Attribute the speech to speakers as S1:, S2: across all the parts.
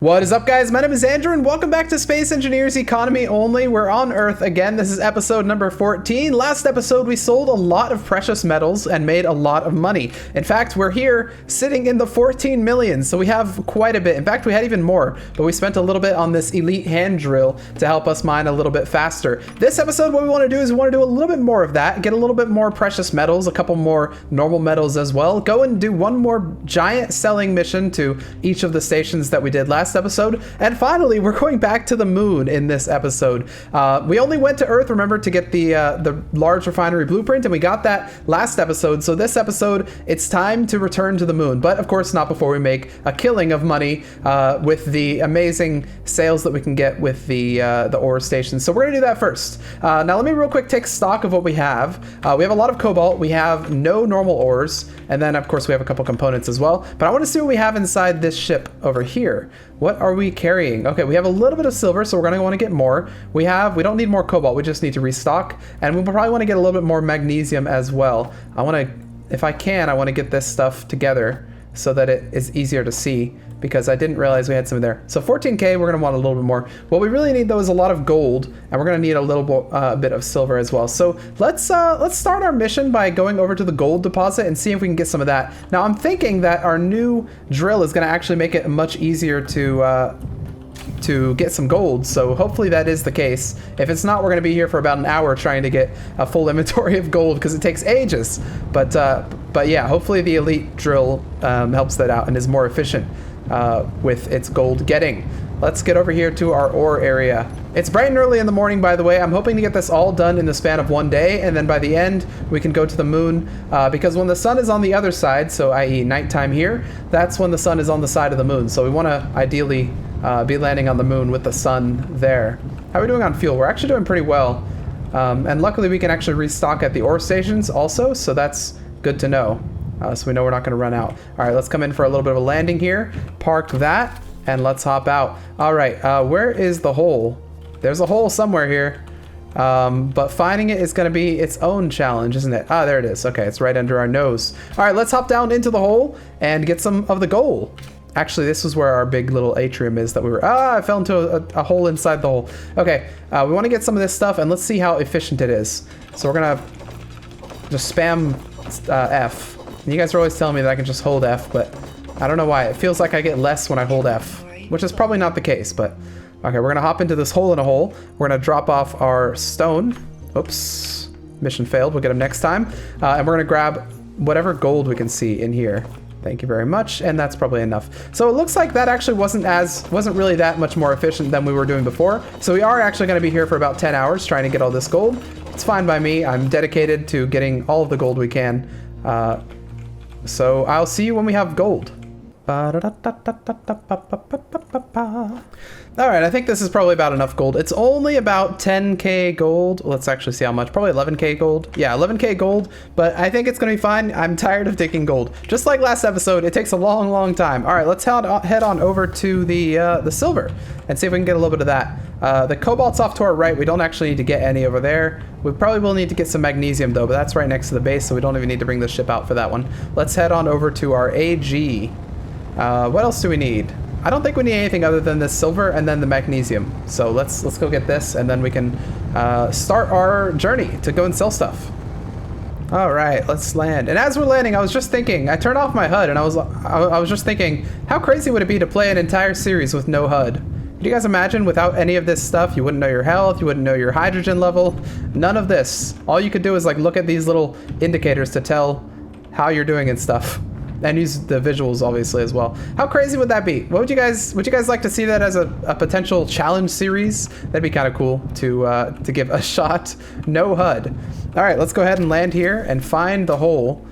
S1: What is up, guys? My name is Andrew and welcome back to Space Engineers Economy Only. We're on Earth again. This is episode number 14. Last episode we sold a lot of precious metals and made a lot of money. In fact, we're here sitting in the 14 million, so we have quite a bit. In fact, we had even more, but we spent a little bit on this elite hand drill to help us mine a little bit faster. This episode, what we want to do is we want to do a little bit more of that, get a little bit more precious metals, a couple more normal metals as well, go and do one more giant selling mission to each of the stations that we did last episode, and finally we're going back to the moon in this episode. We only went to Earth, remember, to get the large refinery blueprint, and we got that last episode. So this episode it's time to return to the moon, but of course not before we make a killing of money with the amazing sales that we can get with the ore station. So we're gonna do that first. Now let me real quick take stock of what we have. We have a lot of cobalt, we have no normal ore,s and then of course we have a couple components as well, but I want to see what we have inside this ship over here. What are we carrying? Okay, we have a little bit of silver, so we're gonna want to get more. We don't need more cobalt, we just need to restock, and we probably want to get a little bit more magnesium as well. I want to, if I can, I want to get this stuff together so that it is easier to see, because I didn't realize we had some in there. So 14K, we're gonna want a little bit more. What we really need though is a lot of gold, and we're gonna need a little bit of silver as well. So let's start our mission by going over to the gold deposit and see if we can get some of that. Now I'm thinking that our new drill is gonna actually make it much easier to get some gold, so hopefully that is the case. If it's not, we're gonna be here for about an hour trying to get a full inventory of gold because it takes ages. But yeah, hopefully the elite drill helps that out and is more efficient with its gold getting. Let's get over here to our ore area. It's bright and early in the morning, by the way. I'm hoping to get this all done in the span of one day, and then by the end we can go to the moon, because when the sun is on the other side, so i.e. nighttime here, that's when the sun is on the side of the moon. So we want to ideally be landing on the moon with the sun there. How are we doing on fuel? We're actually doing pretty well, and luckily we can actually restock at the ore stations also, so that's good to know. So we know we're not going to run out. All right, let's come in for a little bit of a landing here. Park that, and let's hop out. All right, where is the hole? There's a hole somewhere here, but finding it is going to be its own challenge, isn't it? Ah, there it is. Okay, it's right under our nose. All right, let's hop down into the hole and get some of the gold. Actually, this is where our big little atrium is that we were... I fell into a hole inside the hole. Okay, we want to get some of this stuff, and let's see how efficient it is. So we're going to just spam F. You guys are always telling me that I can just hold F, but I don't know why. It feels like I get less when I hold F, which is probably not the case, but... Okay, we're gonna hop into this hole in a hole. We're gonna drop off our stone. Oops, mission failed. We'll get them next time. And we're gonna grab whatever gold we can see in here. Thank you very much, and that's probably enough. So it looks like that actually wasn't really that much more efficient than we were doing before. So we are actually gonna be here for about 10 hours trying to get all this gold. It's fine by me. I'm dedicated to getting all of the gold we can. So I'll see you when we have gold. Alright, I think this is probably about enough gold. It's only about 10k gold. Let's actually see how much. Probably 11k gold. Yeah, 11k gold, but I think it's gonna be fine. I'm tired of digging gold. Just like last episode, it takes a long, long time. Alright, let's head on over to the silver and see if we can get a little bit of that. The cobalt's off to our right. We don't actually need to get any over there. We probably will need to get some magnesium though, but that's right next to the base, so we don't even need to bring the ship out for that one. Let's head on over to our AG. What else do we need? I don't think we need anything other than this silver and then the magnesium. So let's go get this, and then we can start our journey to go and sell stuff. All right, let's land. And as we're landing, I was just thinking, I turned off my HUD, and I was just thinking, how crazy would it be to play an entire series with no HUD? Could you guys imagine without any of this stuff? You wouldn't know your health, you wouldn't know your hydrogen level, none of this. All you could do is like look at these little indicators to tell how you're doing and stuff. And use the visuals obviously as well. How crazy would that be? What would you guys like to see that as a potential challenge series? That'd be kind of cool to give a shot. No HUD. All right, let's go ahead and land here and find the hole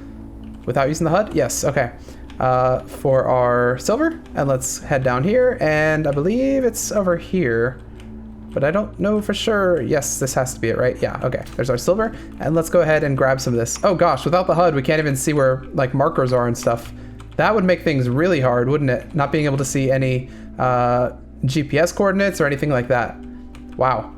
S1: without using the HUD. Yes, okay. For our silver, and let's head down here, and I believe it's over here, but I don't know for sure. Yes, this has to be it, right? Yeah, okay, there's our silver, and let's go ahead and grab some of this. Oh gosh, without the HUD, we can't even see where like markers are and stuff. That would make things really hard, wouldn't it? Not being able to see any GPS coordinates or anything like that. Wow.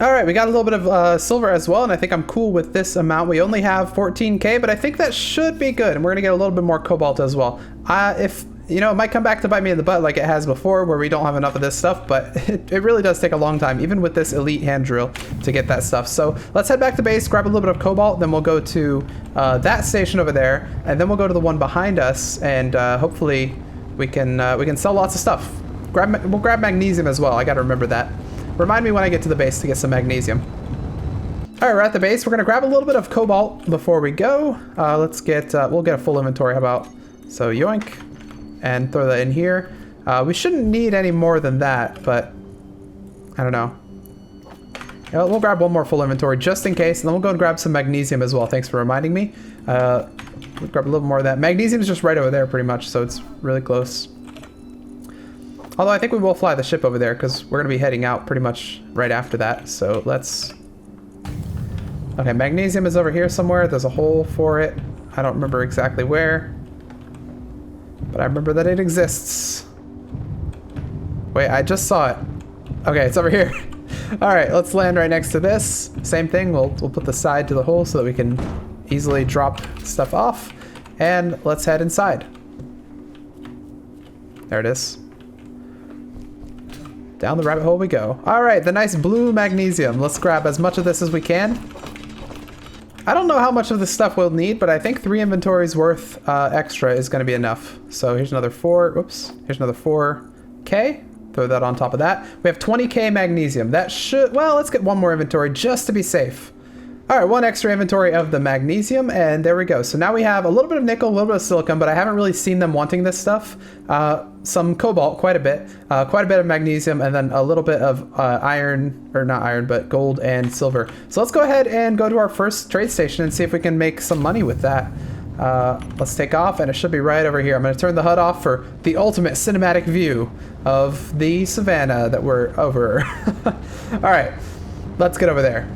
S1: All right, we got a little bit of silver as well, and I think I'm cool with this amount. We only have 14k, but I think that should be good, and we're gonna get a little bit more cobalt as well. you know, it might come back to bite me in the butt like it has before, where we don't have enough of this stuff, but it really does take a long time, even with this elite hand drill, to get that stuff. So let's head back to base, grab a little bit of cobalt, then we'll go to that station over there, and then we'll go to the one behind us, and hopefully we can sell lots of stuff. We'll grab magnesium as well. I gotta remember that. Remind me when I get to the base to get some magnesium. All right, we're at the base. We're gonna grab a little bit of cobalt before we go. Let's get, we'll get a full inventory. How about, so yoink, and throw that in here. We shouldn't need any more than that, but I don't know. Yeah, we'll grab one more full inventory just in case, and then we'll go and grab some magnesium as well. Thanks for reminding me. We'll grab a little more of that. Magnesium is just right over there pretty much, so it's really close. Although I think we will fly the ship over there because we're going to be heading out pretty much right after that. So let's... Okay, magnesium is over here somewhere. There's a hole for it. I don't remember exactly where, but I remember that it exists. Wait, I just saw it. Okay, it's over here. All right, let's land right next to this. Same thing, we'll put the side to the hole so that we can easily drop stuff off. And let's head inside. There it is. Down the rabbit hole we go. All right, the nice blue magnesium. Let's grab as much of this as we can. I don't know how much of this stuff we'll need, but I think 3 inventories worth extra is going to be enough. So here's another 4. Whoops. Here's another 4K. Throw that on top of that. We have 20K magnesium. That should... Well, let's get one more inventory just to be safe. All right, 1 extra inventory of the magnesium, and there we go. So now we have a little bit of nickel, a little bit of silicon, but I haven't really seen them wanting this stuff. Some cobalt, quite a bit of magnesium, and then a little bit of iron, or not iron, but gold and silver. So let's go ahead and go to our first trade station and see if we can make some money with that. Let's take off, and it should be right over here. I'm going to turn the HUD off for the ultimate cinematic view of the savannah that we're over. All right, let's get over there.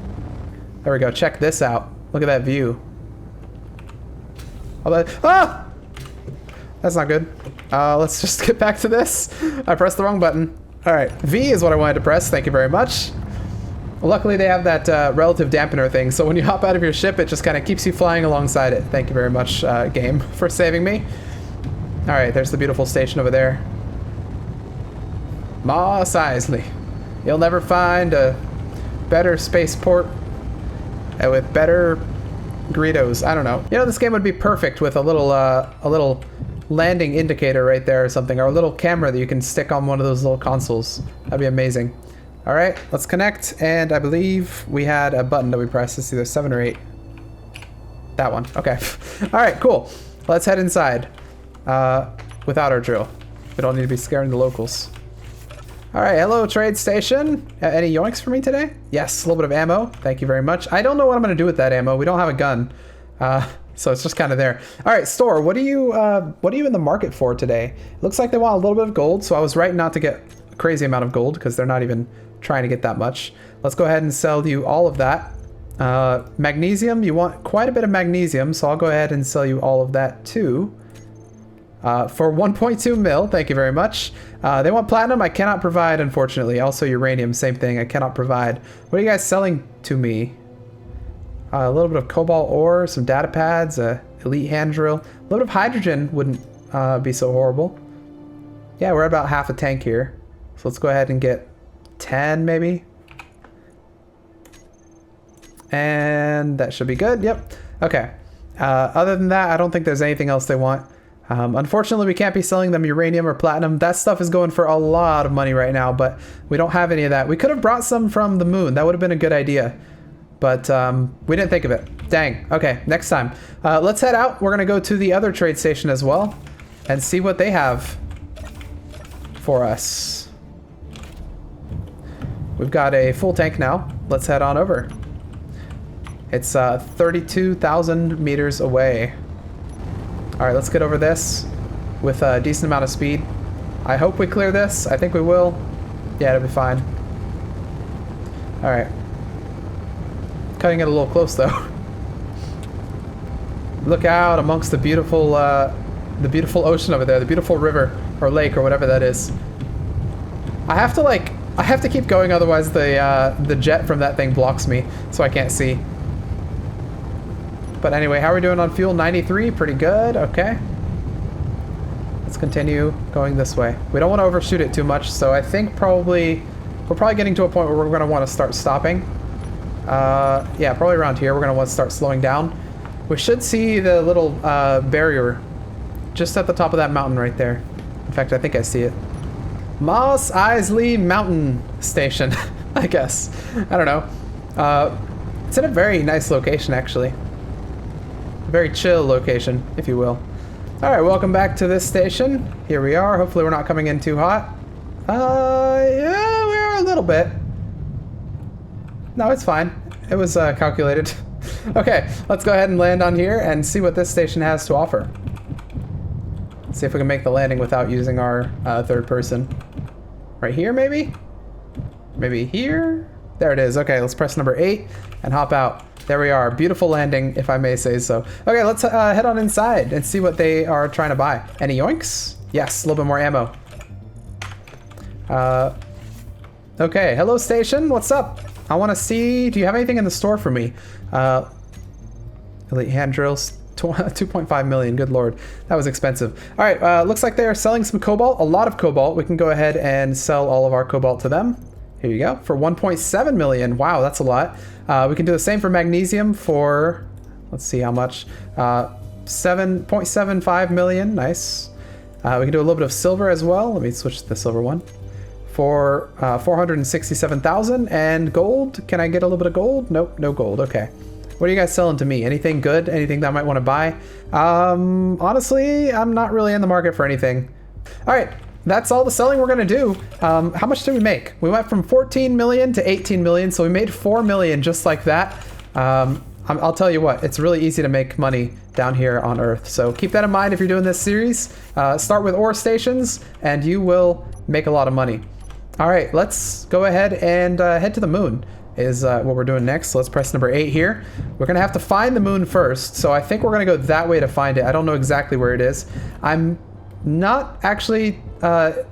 S1: There we go. Check this out. Look at that view. Ah! That's not good. Let's just get back to this. I pressed the wrong button. All right. V is what I wanted to press. Thank you very much. Luckily, they have that relative dampener thing, so when you hop out of your ship, it just kind of keeps you flying alongside it. Thank you very much, game, for saving me. All right. There's the beautiful station over there. Mos Eisley. You'll never find a better spaceport with better Greedos. I don't know. You know, this game would be perfect with a little landing indicator right there or something, or a little camera that you can stick on one of those little consoles. That'd be amazing. All right, let's connect, and I believe we had a button that we pressed. It's either 7 or 8. That one. Okay. All right, cool. Let's head inside without our drill. We don't need to be scaring the locals. All right, hello, trade station. Any yoinks for me today? Yes, a little bit of ammo. Thank you very much. I don't know what I'm going to do with that ammo. We don't have a gun, so it's just kind of there. All right, store. What are you in the market for today? Looks like they want a little bit of gold, so I was right not to get a crazy amount of gold because they're not even trying to get that much. Let's go ahead and sell you all of that. Magnesium. You want quite a bit of magnesium, so I'll go ahead and sell you all of that too. For 1.2 mil, thank you very much. They want platinum, I cannot provide, unfortunately. Also uranium, same thing, I cannot provide. What are you guys selling to me? A little bit of cobalt ore, some data pads, elite hand drill. A little bit of hydrogen wouldn't be so horrible. Yeah, we're at about half a tank here. So let's go ahead and get 10 maybe. And that should be good, yep. Okay, other than that, I don't think there's anything else they want. Unfortunately, we can't be selling them uranium or platinum. That stuff is going for a lot of money right now, but we don't have any of that. We could have brought some from the moon. That would have been a good idea, but we didn't think of it. Dang. Okay, next time. Let's head out. We're going to go to the other trade station as well and see what they have for us. We've got a full tank now. Let's head on over. It's 32,000 meters away. All right, let's get over this with a decent amount of speed. I hope we clear this. I think we will. Yeah, it'll be fine. All right. Cutting it a little close though. Look out amongst the beautiful ocean over there, the beautiful river or lake or whatever that is. I have to keep going, otherwise the jet from that thing blocks me, so I can't see. But anyway, how are we doing on fuel? 93, pretty good, okay. Let's continue going this way. We don't want to overshoot it too much, so I think we're probably getting to a point where we're going to want to start stopping. Yeah, probably around here. We're going to want to start slowing down. We should see the little barrier just at the top of that mountain right there. In fact, I think I see it. Moss Isley Mountain Station, I guess. I don't know. It's in a very nice location, actually. A very chill location, if you will. All right, welcome back to this station. Here we are. Hopefully we're not coming in too hot. Yeah, we are a little bit. No, it's fine. It was calculated. Okay, let's go ahead and land on here and see what this station has to offer. See if we can make the landing without using our third person. Right here, maybe? Maybe here? There it is. Okay, let's press number 8 and hop out. There we are. Beautiful landing, if I may say so. Okay, let's head on inside and see what they are trying to buy. Any yoinks? Yes, a little bit more ammo. Okay, hello station. What's up? I want to see... Do you have anything in the store for me? Elite hand drills. 2.5 million, good lord. That was expensive. All right, looks like they are selling some cobalt, a lot of cobalt. We can go ahead and sell all of our cobalt to them. Here you go, for 1.7 million. Wow, that's a lot. We can do the same for magnesium for, let's see how much, 7.75 million, nice. We can do a little bit of silver as well. Let me switch to the silver one. For 467,000, and gold. Can I get a little bit of gold? Nope, no gold, okay. What are you guys selling to me? Anything good? Anything that I might want to buy? Honestly, I'm not really in the market for anything. All right, that's all the selling we're going to do. How much did we make? We went from 14 million to 18 million, so we made 4 million just like that. I'll tell you what, it's really easy to make money down here on Earth. So keep that in mind if you're doing this series. Start with ore stations, and you will make a lot of money. All right, let's go ahead and head to the moon. Is what we're doing next. So let's press number 8 here. We're gonna have to find the moon first, so I think we're gonna go that way to find it. I don't know exactly where it is. I'm not actually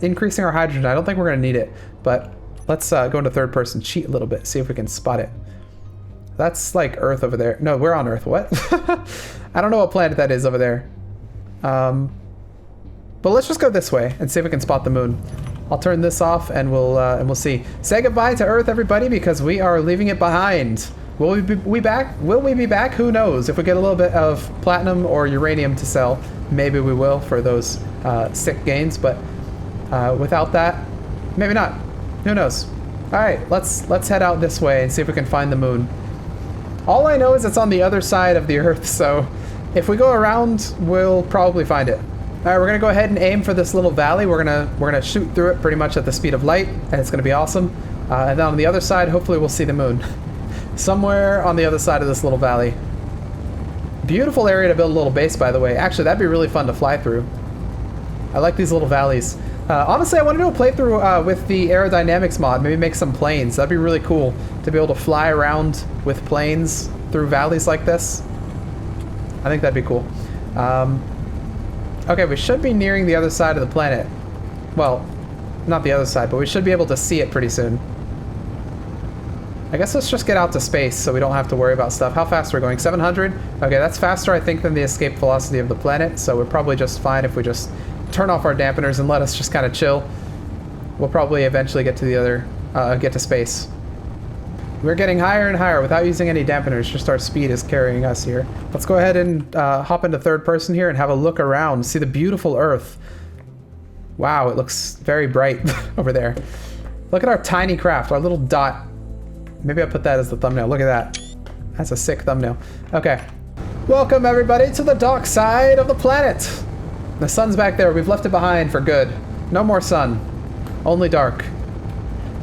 S1: increasing our hydrogen. I don't think we're gonna need it, but let's go into third person, cheat a little bit, see if we can spot it. That's like Earth over there. No, we're on Earth. What? I don't know what planet that is over there. But let's just go this way and see if we can spot the moon. I'll turn this off and we'll see. Say goodbye to Earth, everybody, because we are leaving it behind. Will we be back? Will we be back? Who knows? If we get a little bit of platinum or uranium to sell, maybe we will for those sick gains. But without that, maybe not. Who knows? All right, let's head out this way and see if we can find the moon. All I know is it's on the other side of the Earth, so if we go around, we'll probably find it. All right, we're gonna go ahead and aim for this little valley. We're gonna shoot through it pretty much at the speed of light, and it's gonna be awesome. And then on the other side, hopefully we'll see the moon. Somewhere on the other side of this little valley. Beautiful area to build a little base, by the way. Actually, that'd be really fun to fly through. I like these little valleys. Honestly, I want to do a playthrough with the aerodynamics mod. Maybe make some planes. That'd be really cool to be able to fly around with planes through valleys like this. I think that'd be cool. Okay, we should be nearing the other side of the planet. Well, not the other side, but we should be able to see it pretty soon. I guess let's just get out to space so we don't have to worry about stuff. How fast are we going? 700? Okay, that's faster, I think, than the escape velocity of the planet, so we're probably just fine if we just turn off our dampeners and let us just kind of chill. We'll probably eventually get to the other, get to space. We're getting higher and higher without using any dampeners, just our speed is carrying us here. Let's go ahead and hop into third person here and have a look around, see the beautiful Earth. Wow, it looks very bright over there. Look at our tiny craft, our little dot. Maybe I'll put that as the thumbnail. Look at that. That's a sick thumbnail. Okay. Welcome everybody to the dark side of the planet. The sun's back there. We've left it behind for good. No more sun. Only dark.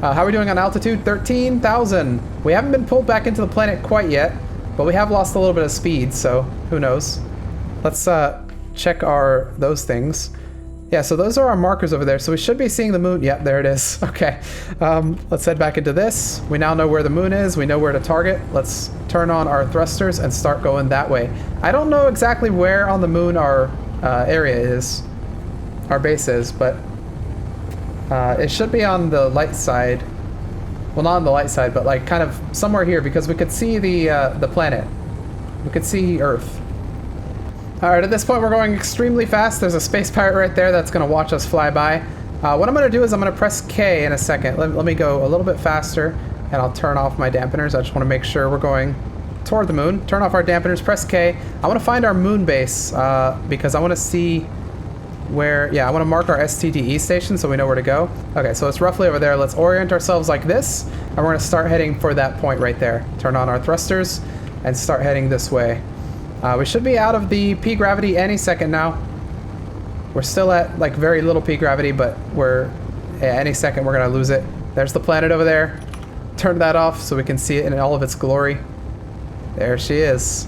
S1: How are we doing on altitude? 13,000. We haven't been pulled back into the planet quite yet, but we have lost a little bit of speed, so who knows. Let's check those things. Yeah, so those are our markers over there, so we should be seeing the moon. Yep, there it is. Okay, let's head back into this. We now know where the moon is. We know where to target. Let's turn on our thrusters and start going that way. I don't know exactly where on the moon our area is, our base is, but it should be on the light side. Well, not on the light side, but like kind of somewhere here, because we could see the planet. We could see Earth. All right, at this point, we're going extremely fast. There's a space pirate right there that's going to watch us fly by. What I'm going to do is I'm going to press K in a second. Let me go a little bit faster, and I'll turn off my dampeners. I just want to make sure we're going toward the moon. Turn off our dampeners, press K. I want to find our moon base because I want to see where... Yeah, I want to mark our stde station so we know where to go. Okay, so it's roughly over there. Let's orient ourselves like this, and we're going to start heading for that point right there. Turn on our thrusters and start heading this way. We should be out of the P gravity any second now. We're still at like very little P gravity, but any second we're gonna lose it. There's the planet over there. Turn that off so we can see it in all of its glory. There she is.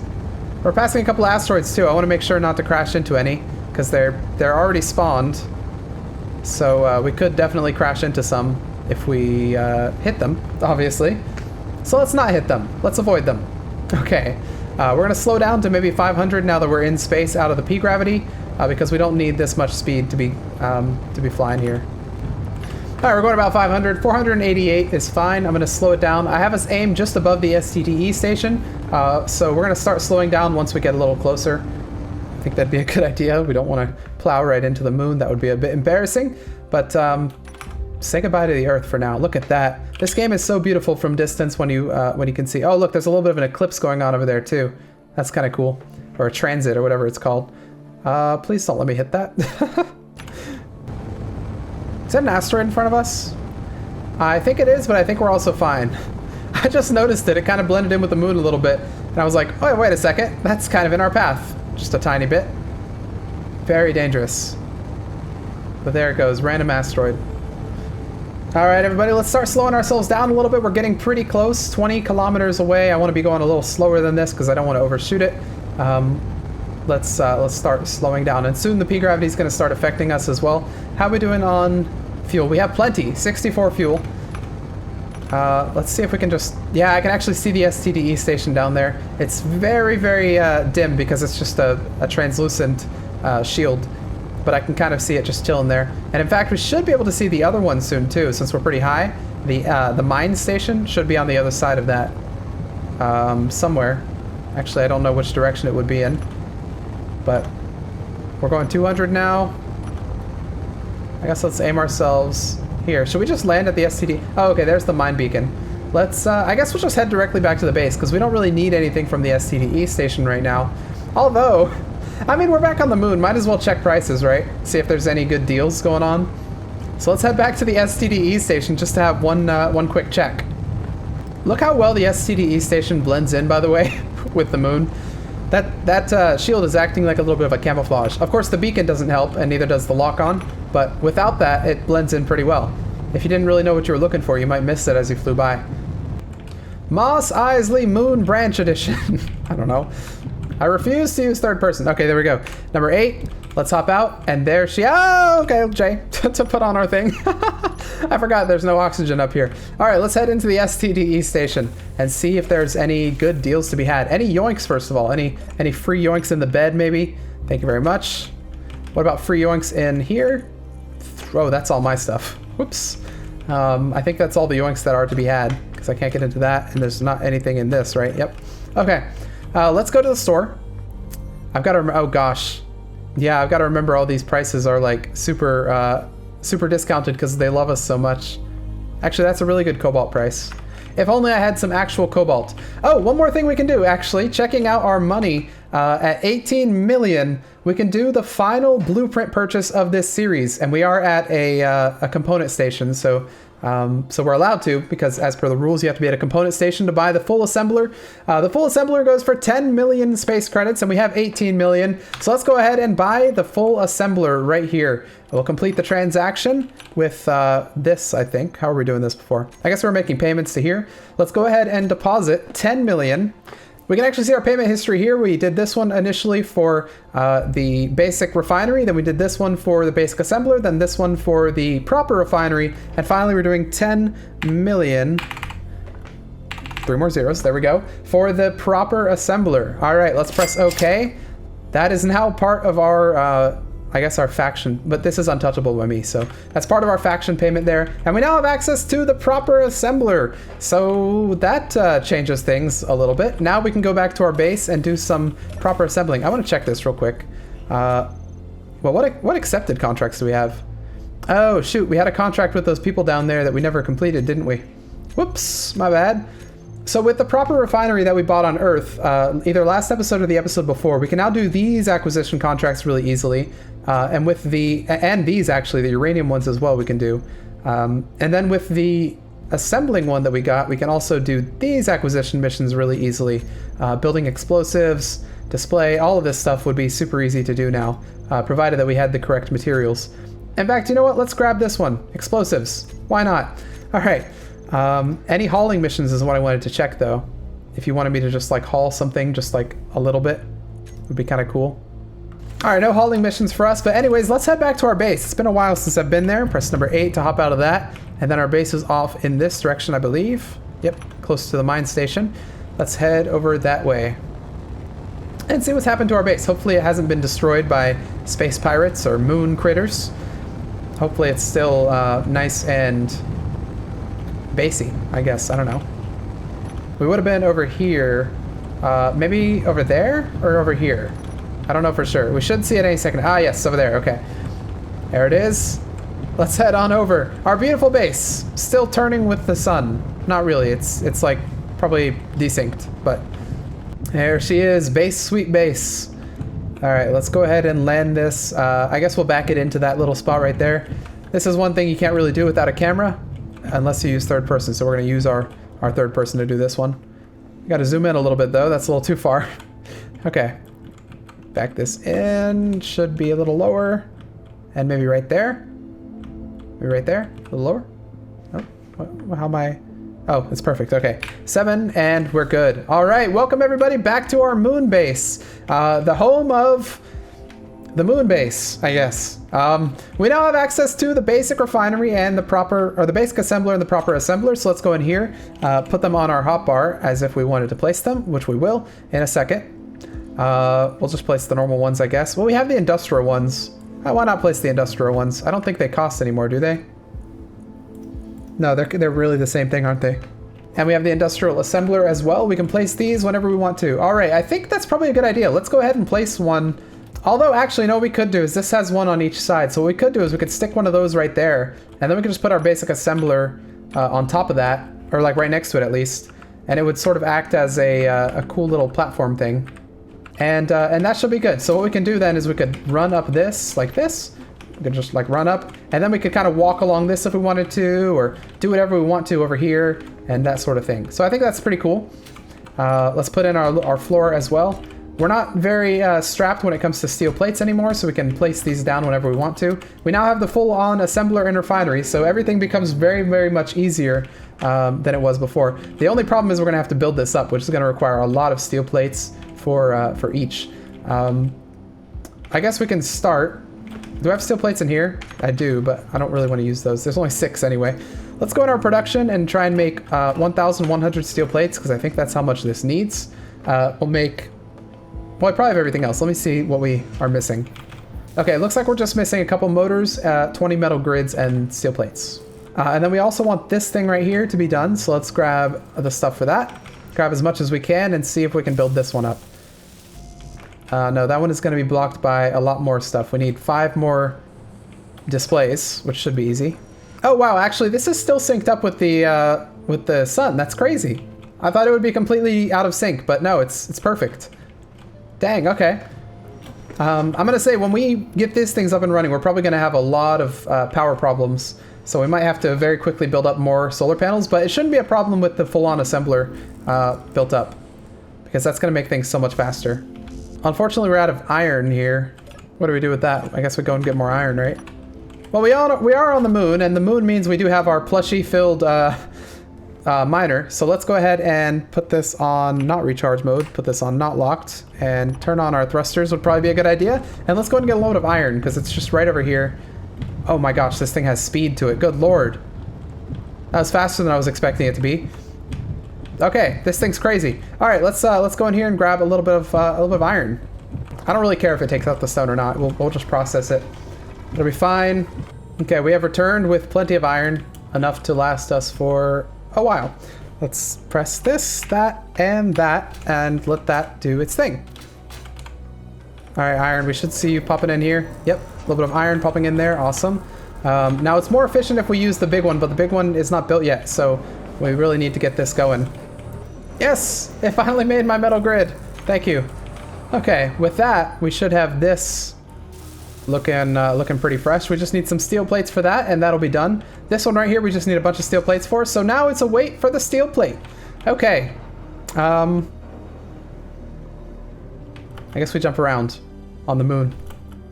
S1: We're passing a couple of asteroids too. I want to make sure not to crash into any because they're already spawned. So we could definitely crash into some if we hit them, obviously. So let's not hit them. Let's avoid them. Okay. We're gonna slow down to maybe 500 now that we're in space out of the P gravity. Because we don't need this much speed to be flying here. All right, we're going about 500. 488 is fine. I'm going to slow it down. I have us aim just above the stde station, so we're going to start slowing down once we get a little closer. I think that'd be a good idea. We don't want to plow right into the moon. That would be a bit embarrassing. But say goodbye to the Earth for now. Look at that. This game is so beautiful from distance when you can see. Oh, look, there's a little bit of an eclipse going on over there too. That's kind of cool, or a transit or whatever it's called. Please don't let me hit that. Is that an asteroid in front of us? I think it is, but I think we're also fine. I just noticed it. It kind of blended in with the moon a little bit. And I was like, oh, wait a second. That's kind of in our path. Just a tiny bit. Very dangerous. But there it goes. Random asteroid. All right, everybody, let's start slowing ourselves down a little bit. We're getting pretty close. 20 kilometers away. I want to be going a little slower than this because I don't want to overshoot it. Let's start slowing down, and soon the P gravity is going to start affecting us as well. How are we doing on fuel? We have plenty, 64 fuel. Let's see if we can just... Yeah, I can actually see the stde station down there. It's very, very dim because it's just a translucent shield, but I can kind of see it just chilling there. And in fact, we should be able to see the other one soon too, since we're pretty high. The mine station should be on the other side of that, somewhere. Actually, I don't know which direction it would be in. But we're going 200 now. I guess let's aim ourselves here. Should we just land at the stde? Oh, okay, there's the mine beacon. Let's, I guess we'll just head directly back to the base because we don't really need anything from the stde station right now. Although, I mean, we're back on the moon. Might as well check prices, right? See if there's any good deals going on. So let's head back to the stde station just to have one quick check. Look how well the stde station blends in, by the way, with the moon. That shield is acting like a little bit of a camouflage. Of course, the beacon doesn't help, and neither does the lock-on, but without that, it blends in pretty well. If you didn't really know what you were looking for, you might miss it as you flew by. Moss Isley Moon Branch Edition. I don't know. I refuse to use third person. Okay, there we go. Number 8. Let's hop out, and there she... Oh, okay, Jay, to put on our thing. I forgot there's no oxygen up here. All right, let's head into the stde station and see if there's any good deals to be had. Any yoinks, first of all. Any free yoinks in the bed, maybe? Thank you very much. What about free yoinks in here? Oh, that's all my stuff. Whoops. I think that's all the yoinks that are to be had, because I can't get into that, and there's not anything in this, right? Yep. Okay, let's go to the store. I've got to... Oh, gosh. Yeah, I've got to remember all these prices are like super discounted because they love us so much. Actually, that's a really good cobalt price. If only I had some actual cobalt. Oh, one more thing we can do, actually. Checking out our money at 18 million, we can do the final blueprint purchase of this series. And we are at a component station, so we're allowed to, because as per the rules, you have to be at a component station to buy the full assembler. The full assembler goes for 10 million space credits, and we have 18 million. So let's go ahead and buy the full assembler right here. We'll complete the transaction with this, I think. How are we doing this before? I guess we're making payments to here. Let's go ahead and deposit 10 million. We can actually see our payment history here. We did this one initially for the basic refinery, then we did this one for the basic assembler, then this one for the proper refinery, and finally we're doing 10 million, 3 more zeros, there we go, for the proper assembler. All right, let's press OK. That is now part of our I guess our faction, but this is untouchable by me, so that's part of our faction payment there. And we now have access to the proper assembler, so that changes things a little bit. Now we can go back to our base and do some proper assembling. I want to check this real quick. Well, what accepted contracts do we have? Oh, shoot, we had a contract with those people down there that we never completed, didn't we? Whoops, my bad. So with the proper refinery that we bought on Earth, either last episode or the episode before, we can now do these acquisition contracts really easily. And with these actually, the uranium ones as well, we can do. And then with the assembling one that we got, we can also do these acquisition missions really easily. Building explosives, display, all of this stuff would be super easy to do now, provided that we had the correct materials. In fact, you know what? Let's grab this one. Explosives. Why not? All right. Any hauling missions is what I wanted to check, though. If you wanted me to just like haul something just like a little bit, would be kind of cool. All right, no hauling missions for us, but anyways, let's head back to our base. It's been a while since I've been there. Press number 8 to hop out of that. And then our base is off in this direction, I believe. Yep, close to the mine station. Let's head over that way and see what's happened to our base. Hopefully it hasn't been destroyed by space pirates or moon critters. Hopefully it's still nice and basey, I guess. I don't know. We would have been over here. Maybe over there or over here. I don't know for sure. We should see it any second. Ah, yes, over there. Okay. There it is. Let's head on over. Our beautiful base. Still turning with the sun. Not really. It's like probably desynced, but there she is. Base, sweet base. All right, let's go ahead and land this. I guess we'll back it into that little spot right there. This is one thing you can't really do without a camera, unless you use third person. So we're going to use our third person to do this one. Got to zoom in a little bit though. That's a little too far. Okay. Back this in. Should be a little lower. And maybe right there. Maybe right there. A little lower. Oh, how am I? Oh, it's perfect. Okay. 7 and we're good. All right. Welcome everybody back to our moon base. The home of the moon base, I guess. We now have access to the basic refinery and the basic assembler and the proper assembler. So let's go in here, put them on our hotbar as if we wanted to place them, which we will in a second. We'll just place the normal ones, I guess. Well, we have the industrial ones. Why not place the industrial ones? I don't think they cost anymore, do they? No, they're really the same thing, aren't they? And we have the industrial assembler as well. We can place these whenever we want to. All right, I think that's probably a good idea. Let's go ahead and place one. Although, actually, no, what we could do is this has one on each side. So what we could do is we could stick one of those right there. And then we could just put our basic assembler on top of that, or like right next to it at least. And it would sort of act as a cool little platform thing. And that should be good. So what we can do then is we could run up this like this. We could just like run up. And then we could kind of walk along this if we wanted to, or do whatever we want to over here and that sort of thing. So I think that's pretty cool. Let's put in our floor as well. We're not very strapped when it comes to steel plates anymore, so we can place these down whenever we want to. We now have the full-on assembler and refinery, so everything becomes very, very much easier than it was before. The only problem is we're going to have to build this up, which is going to require a lot of steel plates for each. I guess we can start. Do I have steel plates in here? I do, but I don't really want to use those. There's only 6 anyway. Let's go in our production and try and make 1,100 steel plates, because I think that's how much this needs. We'll make... Well, I probably have everything else. Let me see what we are missing. Okay, it looks like we're just missing a couple motors, 20 metal grids, and steel plates. And then we also want this thing right here to be done, so let's grab the stuff for that. Grab as much as we can and see if we can build this one up. No, that one is going to be blocked by a lot more stuff. We need 5 more displays, which should be easy. Oh, wow, actually, this is still synced up with the sun. That's crazy. I thought it would be completely out of sync, but no, it's perfect. Dang, okay. I'm going to say when we get these things up and running, we're probably going to have a lot of power problems. So we might have to very quickly build up more solar panels, but it shouldn't be a problem with the full-on assembler built up, because that's going to make things so much faster. Unfortunately, we're out of iron here. What do we do with that? I guess we go and get more iron, right? Well, we are on the moon, and the moon means we do have our plushie-filled miner. So let's go ahead and put this on not recharge mode, put this on not locked, and turn on our thrusters would probably be a good idea. And let's go ahead and get a load of iron, because it's just right over here. Oh my gosh, this thing has speed to it. Good lord. That was faster than I was expecting it to be. Okay, this thing's crazy. All right, let's go in here and grab a little bit of iron. I don't really care if it takes out the stone or not. We'll just process it. It'll be fine. Okay, we have returned with plenty of iron, enough to last us for a while. Let's press this, that, and let that do its thing. All right, iron, we should see you popping in here. Yep, a little bit of iron popping in there, awesome. Now it's more efficient if we use the big one, but the big one is not built yet, so we really need to get this going. Yes, it finally made my metal grid. Thank you. Okay, with that, we should have this looking pretty fresh. We just need some steel plates for that, and that'll be done. This one right here, we just need a bunch of steel plates for. So now it's a wait for the steel plate. Okay. I guess we jump around on the moon.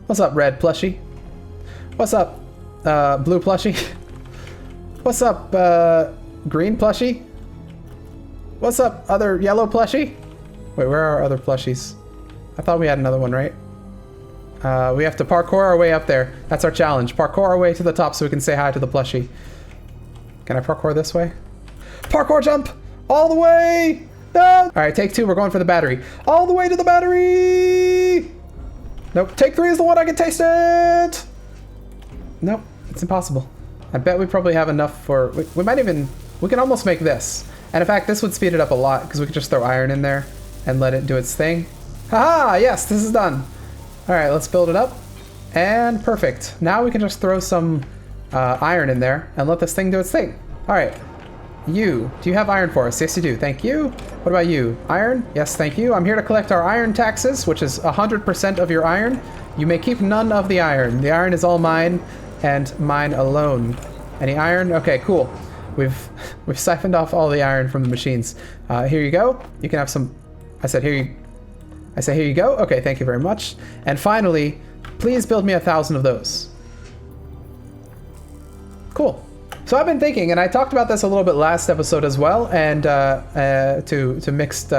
S1: What's up, red plushie? What's up, blue plushie? What's up, green plushie? What's up, other yellow plushie? Wait, where are our other plushies? I thought we had another one, right? We have to parkour our way up there. That's our challenge. Parkour our way to the top so we can say hi to the plushie. Can I parkour this way? Parkour jump! All the way! No! All right, take 2. We're going for the battery. All the way to the battery! Nope. Take 3 is the one I can taste it! Nope. It's impossible. I bet we probably have enough for... We might even... We can almost make this. And in fact, this would speed it up a lot because we could just throw iron in there and let it do its thing. Haha! Yes, this is done. All right, let's build it up. And perfect. Now we can just throw some iron in there and let this thing do its thing. All right. You, do you have iron for us? Yes, you do. Thank you. What about you? Iron? Yes, thank you. I'm here to collect our iron taxes, which is 100% of your iron. You may keep none of the iron. The iron is all mine and mine alone. Any iron? Okay, cool. We've siphoned off all the iron from the machines. Here you go. You can have some. I said here you go. Okay, thank you very much. And finally, please build me 1,000 of those. Cool. So I've been thinking, and I talked about this a little bit last episode as well, and to mixed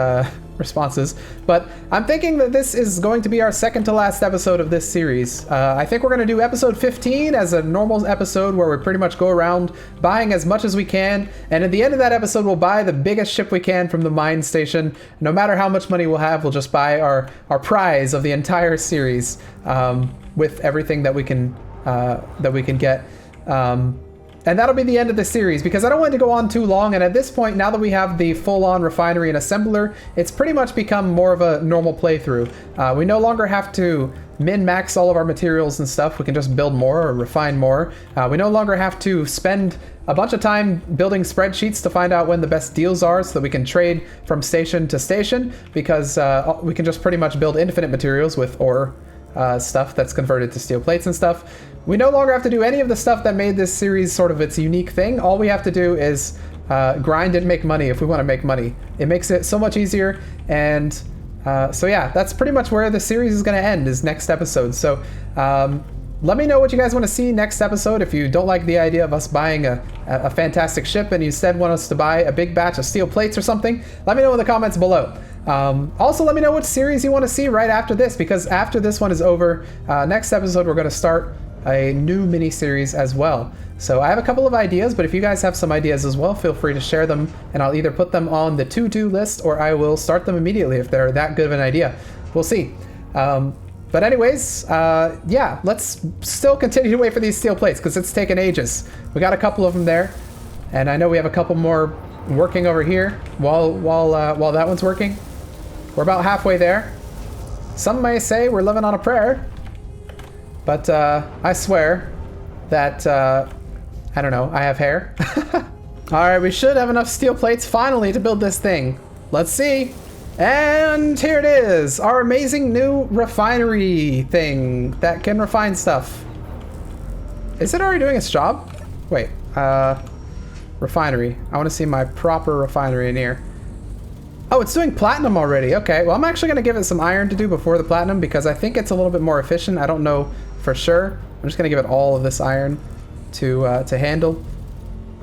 S1: responses, but I'm thinking that this is going to be our second to last episode of this series. I think we're going to do episode 15 as a normal episode where we pretty much go around buying as much as we can, and at the end of that episode we'll buy the biggest ship we can from the mine station. No matter how much money we'll have, we'll just buy our prize of the entire series with everything that we can get. And that'll be the end of the series because I don't want it to go on too long. And at this point, now that we have the full-on refinery and assembler, it's pretty much become more of a normal playthrough. We no longer have to min-max all of our materials and stuff. We can just build more or refine more. We no longer have to spend a bunch of time building spreadsheets to find out when the best deals are so that we can trade from station to station because we can just pretty much build infinite materials with ore stuff that's converted to steel plates and stuff. We no longer have to do any of the stuff that made this series sort of its unique thing. All we have to do is grind and make money if we want to make money. It makes it so much easier, and so yeah, that's pretty much where the series is going to end, is next episode. So let me know what you guys want to see next episode. If you don't like the idea of us buying a fantastic ship and you instead want us to buy a big batch of steel plates or something, let me know in the comments below. Also, let me know what series you want to see right after this, because after this one is over, next episode we're going to start a new mini-series as well. So I have a couple of ideas, but if you guys have some ideas as well, feel free to share them, and I'll either put them on the to-do list or I will start them immediately if they're that good of an idea. We'll see. But anyways, yeah, let's still continue to wait for these steel plates because it's taken ages. We got a couple of them there, and I know we have a couple more working over here while that one's working. We're about halfway there. Some may say we're living on a prayer, but I swear that, I don't know, I have hair. All right, we should have enough steel plates finally to build this thing. Let's see. And here it is, our amazing new refinery thing that can refine stuff. Is it already doing its job? Wait, refinery. I want to see my proper refinery in here. Oh, it's doing platinum already. Okay, well, I'm actually going to give it some iron to do before the platinum because I think it's a little bit more efficient. I don't know for sure. I'm just going to give it all of this iron to handle.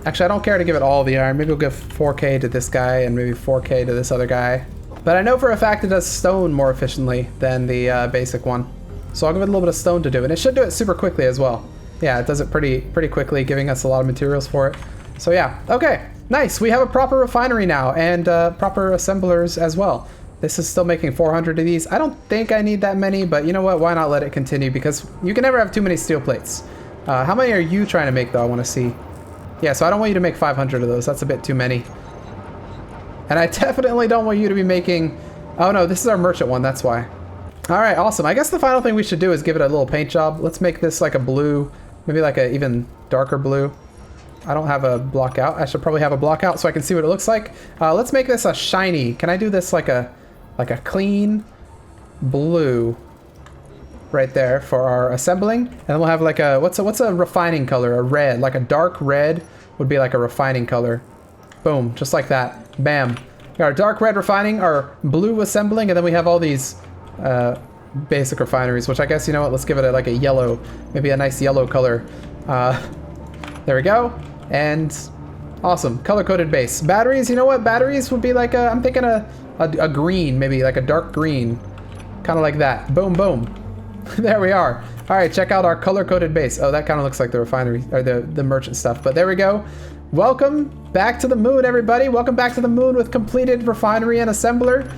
S1: Actually, I don't care to give it all the iron. Maybe we'll give 4K to this guy and maybe 4K to this other guy. But I know for a fact it does stone more efficiently than the basic one. So I'll give it a little bit of stone to do. And it should do it super quickly as well. Yeah, it does it pretty quickly, giving us a lot of materials for it. So yeah, okay. Nice, we have a proper refinery now, and proper assemblers as well. This is still making 400 of these. I don't think I need that many, but you know what? Why not let it continue? Because you can never have too many steel plates. How many are you trying to make, though? I want to see. Yeah, so I don't want you to make 500 of those. That's a bit too many. And I definitely don't want you to be making... Oh, no, this is our merchant one. That's why. All right, awesome. I guess the final thing we should do is give it a little paint job. Let's make this like a blue, maybe like a even darker blue. I don't have a block out. I should probably have a block out so I can see what it looks like. Let's make this a shiny. Can I do this like a clean blue right there for our assembling? And then we'll have like a, what's a refining color? A red, like a dark red would be like a refining color. Boom, just like that. Bam. Our dark red refining, our blue assembling, and then we have all these basic refineries, which I guess, you know what, let's give it like a yellow, maybe a nice yellow color. There we go. And awesome, color-coded base. Batteries, you know what, batteries would be like I'm thinking a green, maybe like a dark green, kind of like that. Boom, boom. There we are. All right, check out our color-coded base. Oh, that kind of looks like the refinery, or the merchant stuff, but there we go. Welcome back to the moon, everybody. Welcome back to the moon with completed refinery and assembler.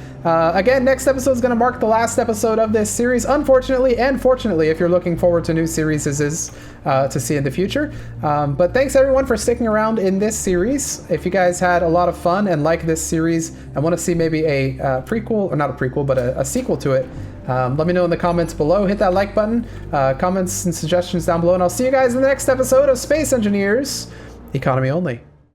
S1: Again, next episode is going to mark the last episode of this series, unfortunately and fortunately, if you're looking forward to new series to see in the future. But thanks everyone for sticking around in this series. If you guys had a lot of fun and like this series and want to see maybe a prequel, or not a prequel, but a sequel to it, let me know in the comments below. Hit that like button, comments and suggestions down below, and I'll see you guys in the next episode of Space Engineers Economy Only.